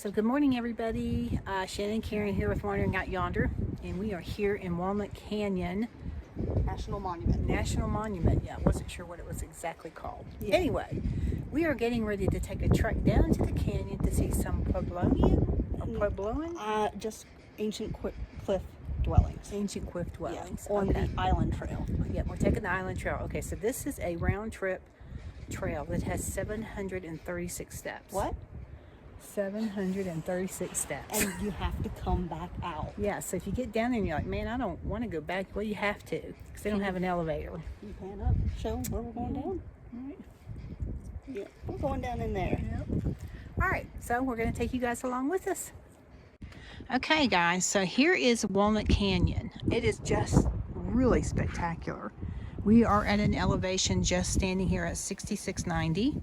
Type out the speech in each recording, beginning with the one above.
So good morning, everybody. Shannon and Karen here with Wandering Out Yonder, and we are here in Walnut Canyon National Monument. National Monument. Yeah, I wasn't sure what it was exactly called. Yeah. Anyway, we are getting ready to take a trek down to the canyon to see some Just ancient cliff dwellings. Ancient cliff dwellings. On Okay. the island trail. Yeah, we're taking the island trail. Okay, so this is a round trip trail that has 736 steps. What? 736 steps. And you have to come back out. Yeah, so if you get down there and you're like, man, I don't want to go back, well, you have to, because they don't have an elevator. You pan up, show where we're going down. All right. Yeah, we're going down in there. Yep. All right, so we're going to take you guys along with us. Okay, guys, so here is Walnut Canyon. It is just really spectacular. We are at an elevation just standing here at 6690.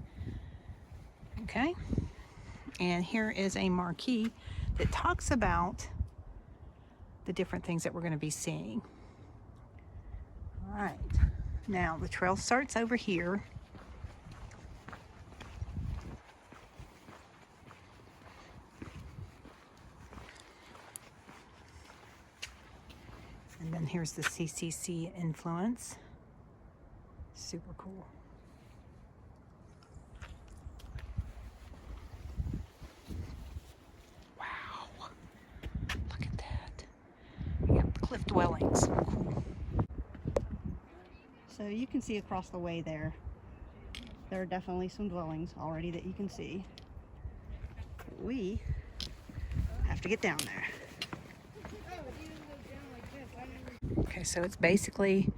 Okay. And here is a marquee that talks about the different things that we're going to be seeing. All right. Now, the trail starts over here. And then here's the CCC influence. Super cool. Cliff dwellings. Cool. So you can see across the way there. There are definitely some dwellings already that you can see. We have to get down there. Okay, so it's basically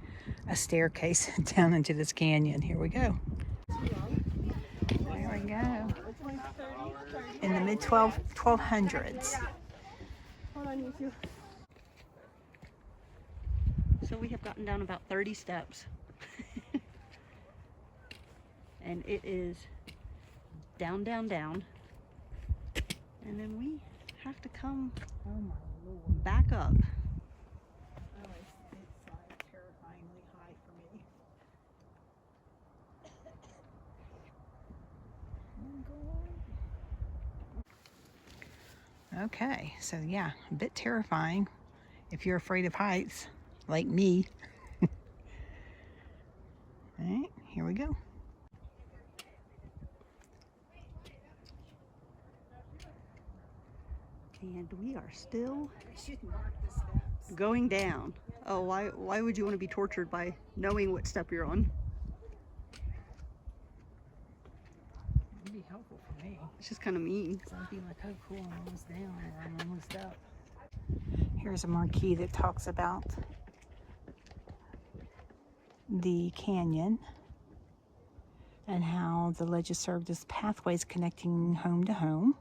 a staircase down into this canyon. Here we go. There we go. In the mid-1200s. Hold on, you. So we have gotten down about 30 steps. And it is down, down, down. And then we have to come back up. Oh, it's like terrifyingly high for me. Okay, so yeah, a bit terrifying if you're afraid of heights, like me. All right, here we go. And we are still going down. Oh, why would you want to be tortured by knowing what step you're on? It'd be helpful for me. It's just kind of mean. So I'd be like, oh cool, I'm almost down, or I'm almost up. Here's a marquee that talks about the canyon and how the ledges served as pathways connecting home to home.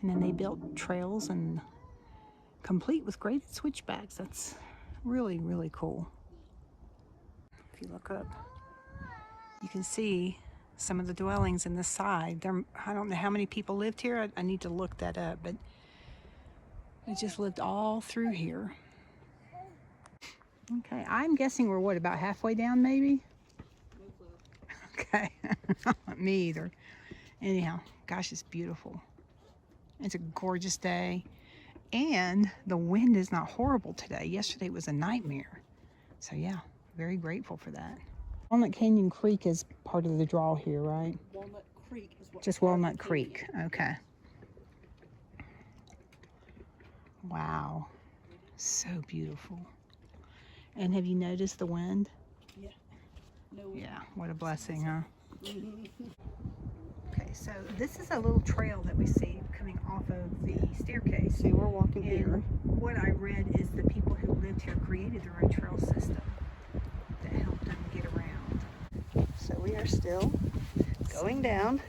And then they built trails and complete with graded switchbacks. That's really, really cool. If you look up, you can see some of the dwellings in the side. I don't know how many people lived here. I need to look that up, but it just lived all through here. Okay, I'm guessing we're what, about halfway down maybe? Okay, me either. Anyhow, gosh, it's beautiful. It's a gorgeous day, and the wind is not horrible today. Yesterday was a nightmare. So yeah, very grateful for that. Walnut Canyon Creek is part of the draw here, right? Walnut Creek is what. Just Walnut Creek, okay. Wow, so beautiful. And have you noticed the wind? Yeah. No. Yeah, what a blessing, huh? Okay, so this is a little trail that we see coming off of the staircase. See, we're walking And here. what I read is the people who lived here created their own trail system that helped them get around. So we are still going down.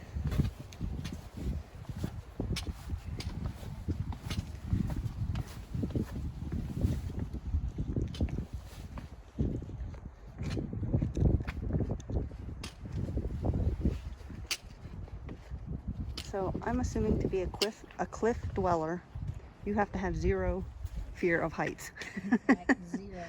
So I'm assuming to be a cliff dweller, you have to have zero fear of heights. Like zero.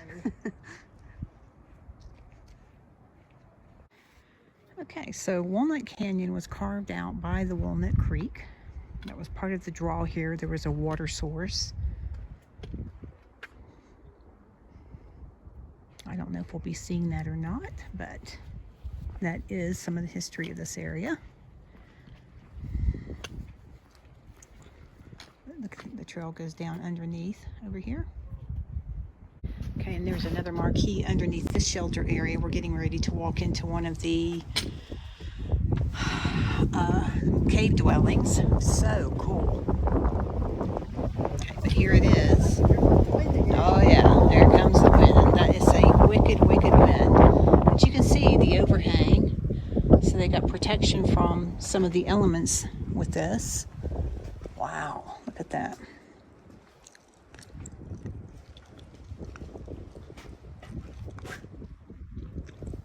Okay, so Walnut Canyon was carved out by the Walnut Creek, That was part of the draw here. There was a water source. I don't know if we'll be seeing that or not, but that is some of the history of this area. The trail goes down underneath over here. Okay, and there's another marquee underneath this shelter area. We're getting ready to walk into one of the cave dwellings. So cool. Okay, but here it is. Oh yeah, there comes the wind. That is a wicked, wicked wind. But you can see the overhang. So they got protection from some of the elements with this. Wow, look at that.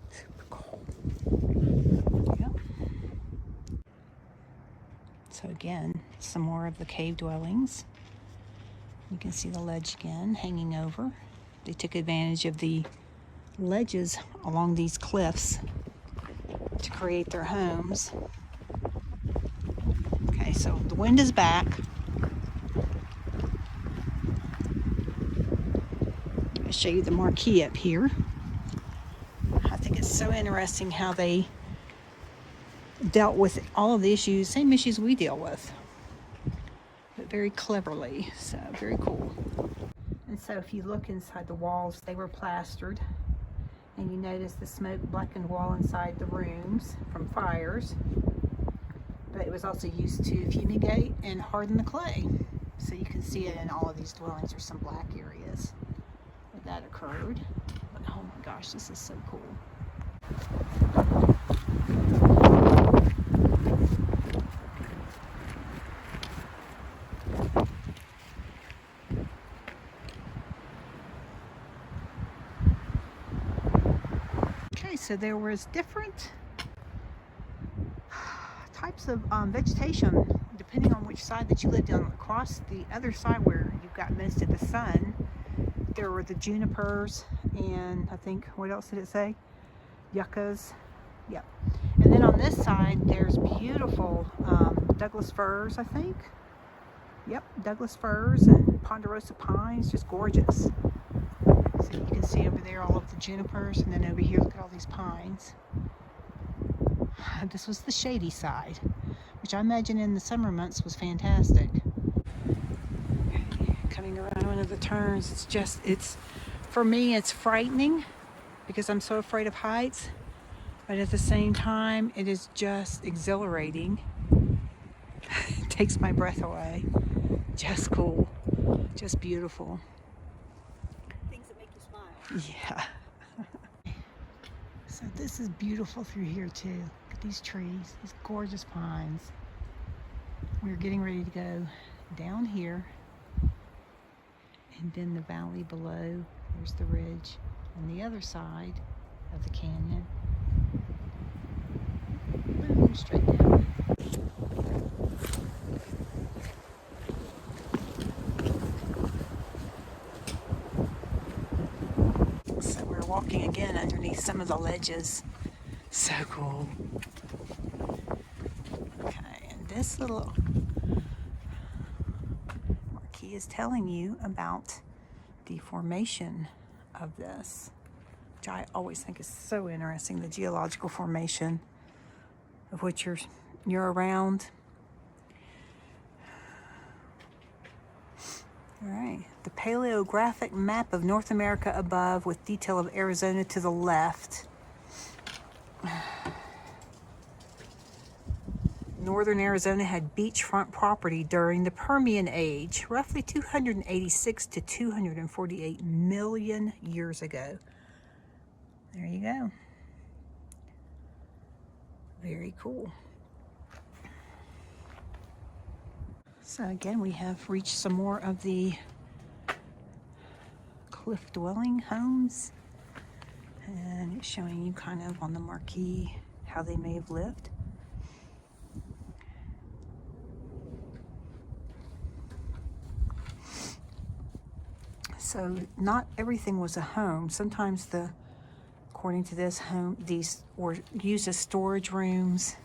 Super cool. Yep. So again, some more of the cave dwellings. You can see the ledge again hanging over. They took advantage of the ledges along these cliffs to create their homes. Okay, so the wind is back. I'll show you the marquee up here. I think it's so interesting how they dealt with all of the issues, same issues we deal with, but very cleverly. So very cool. And so if you look inside the walls, they were plastered, and you notice the smoke blackened wall inside the rooms from fires, but it was also used to fumigate and harden the clay. So you can see it in all of these dwellings. There's some black areas where that occurred. But oh my gosh, this is so cool. Okay, so there was different types of vegetation depending on which side that you lived on. Across the other side where you've got most of the sun, there were the junipers, and I think, what else did it say? Yuccas. Yep. And then on this side, there's beautiful Douglas firs, I think. Yep, Douglas firs and ponderosa pines, just gorgeous. So you can see over there all of the junipers, and then over here, look at all these pines. This was the shady side, which I imagine in the summer months was fantastic. Coming around one of the turns, for me, it's frightening because I'm so afraid of heights, but at the same time, it is just exhilarating. It takes my breath away. Just cool, just beautiful. Things that make you smile. Yeah. So this is beautiful through here too. Look at these trees, these gorgeous pines. We're getting ready to go down here, and then the valley below. There's the ridge on the other side of the canyon. Boom, straight down. So we're walking again underneath some of the ledges. So cool. Okay, and this little marquee is telling you about the formation of this, which I always think is so interesting, the geological formation of which you're around. All right, the paleographic map of North America above with detail of Arizona to the left. Northern Arizona had beachfront property during the Permian Age, roughly 286 to 248 million years ago. There you go. Very cool. So again, we have reached some more of the cliff dwelling homes, and it's showing you kind of on the marquee how they may have lived. So not everything was a home. Sometimes according to this, these were used as storage rooms.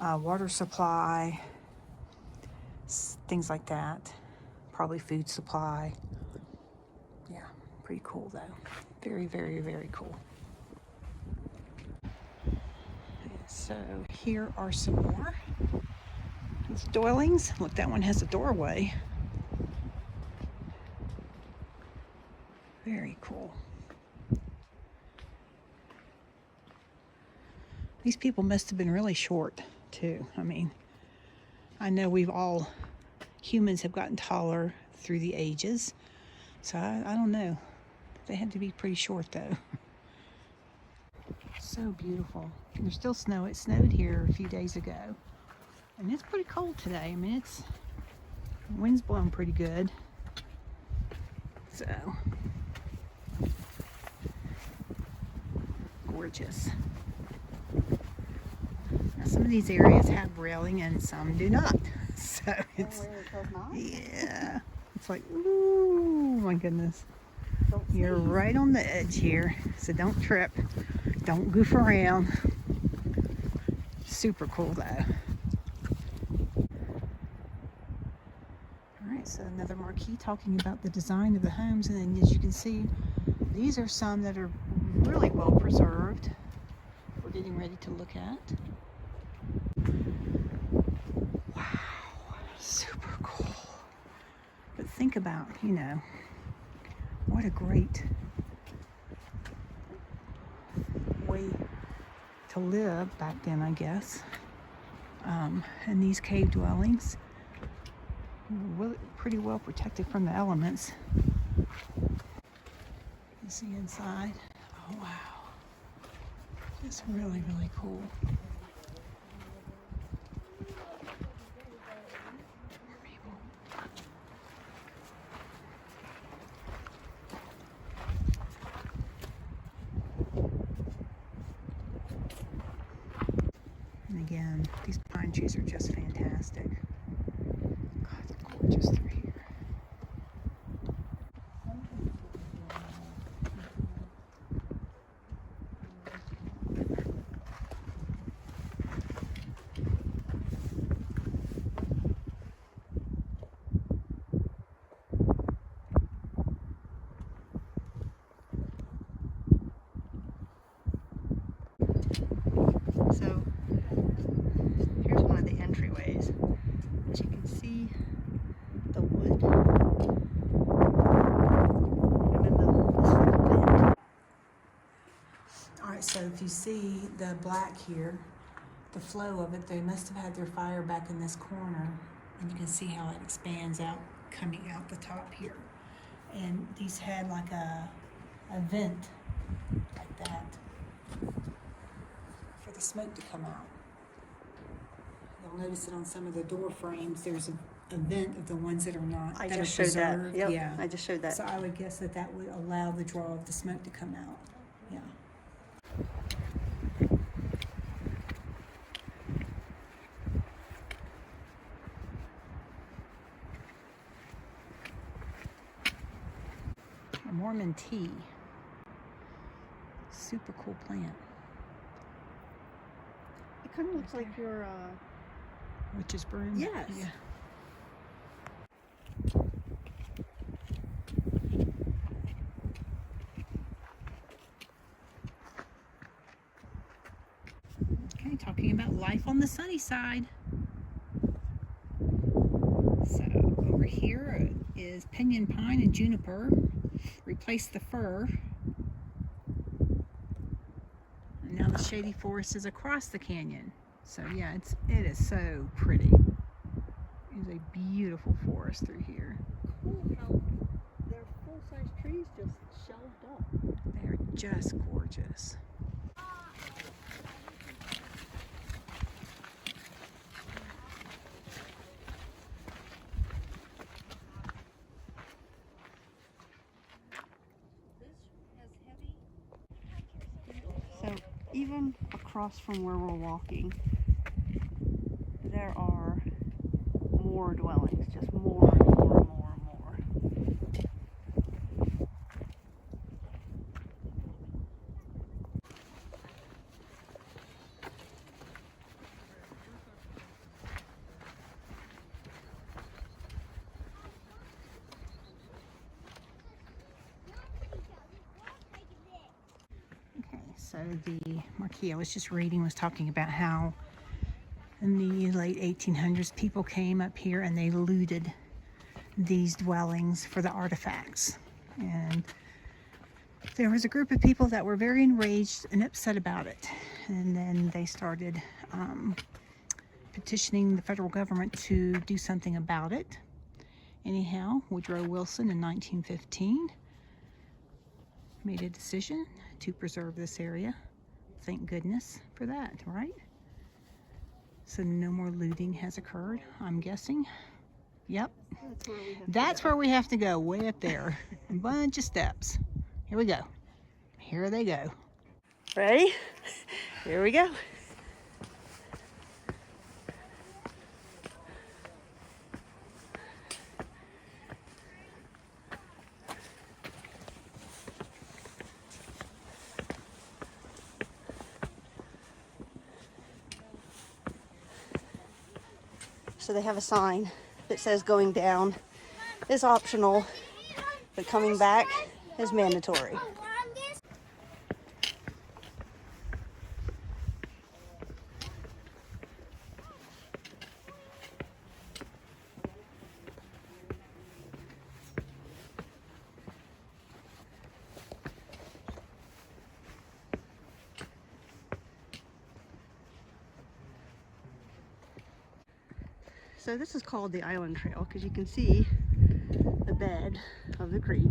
water supply, things like that. Probably food supply. Yeah, pretty cool though. Very, very, very cool. So here are some more. These dwellings. Look, that one has a doorway. Very cool. These people must have been really short too. I mean, I know humans have gotten taller through the ages. So I don't know. They had to be pretty short though. So beautiful. There's still snow. It snowed here a few days ago. And it's pretty cold today. I mean, wind's blowing pretty good. So gorgeous. Now some of these areas have railing and some do not. So it's, yeah. It's like, ooh, my goodness. You're right on the edge here. So don't trip. Don't goof around. Super cool though. Alright, so another marquee talking about the design of the homes, and then as you can see, these are some that are really well preserved. We're getting ready to look at. Wow, super cool. But think about, what a great way to live back then, I guess. And these cave dwellings were pretty well protected from the elements. You see inside. Oh wow, just really, really cool. And again, these pine trees are just fantastic. God, they're gorgeous through here. So here's one of the entryways. As you can see, the wood. And then this little vent. Alright, so if you see the black here, the flow of it, they must have had their fire back in this corner, and you can see how it expands out, coming out the top here. And these had like a vent like that for the smoke to come out. You'll notice it on some of the door frames, there's a vent of the ones that are not, I that just are showed that. preserved. Yep, Yeah. I just showed that. So I would guess that would allow the draw of the smoke to come out. Yeah. A Mormon tea. Super cool plant. It kind of looks like your Witch's broom. Yes. Yeah. Okay, talking about life on the sunny side. So over here is pinyon pine and juniper. Replace the fir. And now the shady forest is across the canyon. So yeah, it is so pretty. It is a beautiful forest through here. cool how their full-size trees just shelved up. They are just gorgeous. So even across from where we're walking, there are more dwellings, just more and more and more and more. So the marquee I was just reading was talking about how in the late 1800s people came up here and they looted these dwellings for the artifacts. And there was a group of people that were very enraged and upset about it. And then they started petitioning the federal government to do something about it. Anyhow, Woodrow Wilson in 1915 made a decision to preserve this area. Thank goodness for that, right? So no more looting has occurred, I'm guessing. Yep. That's where we have to go, way up there. A bunch of steps. Here we go. Here they go. Ready? Here we go. So they have a sign that says going down is optional, but coming back is mandatory. So this is called the Island Trail because you can see the bed of the creek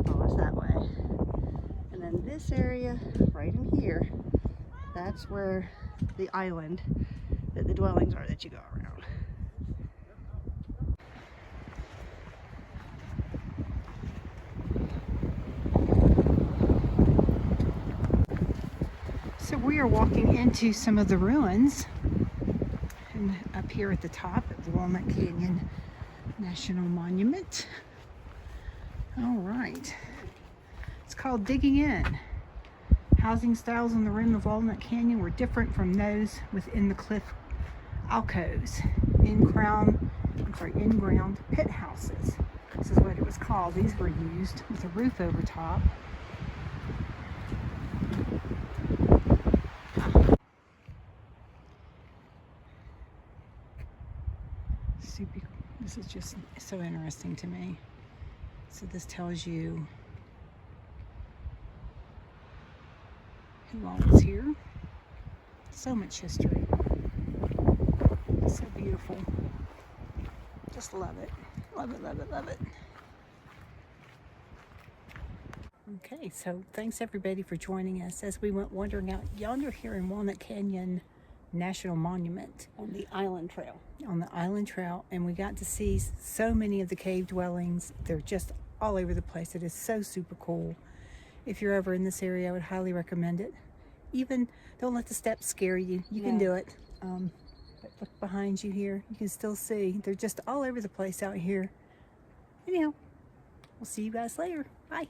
goes that way. And then this area right in here, that's where the island that the dwellings are that you go around. So we are walking into some of the ruins. And up here at the top at the Walnut Canyon National Monument. All right. It's called Digging In. Housing styles on the rim of Walnut Canyon were different from those within the cliff alcoves. In-ground pit houses. This is what it was called. These were used with a roof over top. This is just so interesting to me. So this tells you who all was here. So much history. So beautiful. Just love it. Love it, love it, love it. Okay, so thanks everybody for joining us as we went wandering out yonder here in Walnut Canyon National Monument. On the Island Trail. On the Island Trail, and we got to see so many of the cave dwellings. They're just all over the place. It is so super cool. If you're ever in this area, I would highly recommend it. Even don't let the steps scare you. You can do it. But look behind you here. You can still see. They're just all over the place out here. Anyhow, we'll see you guys later. Bye.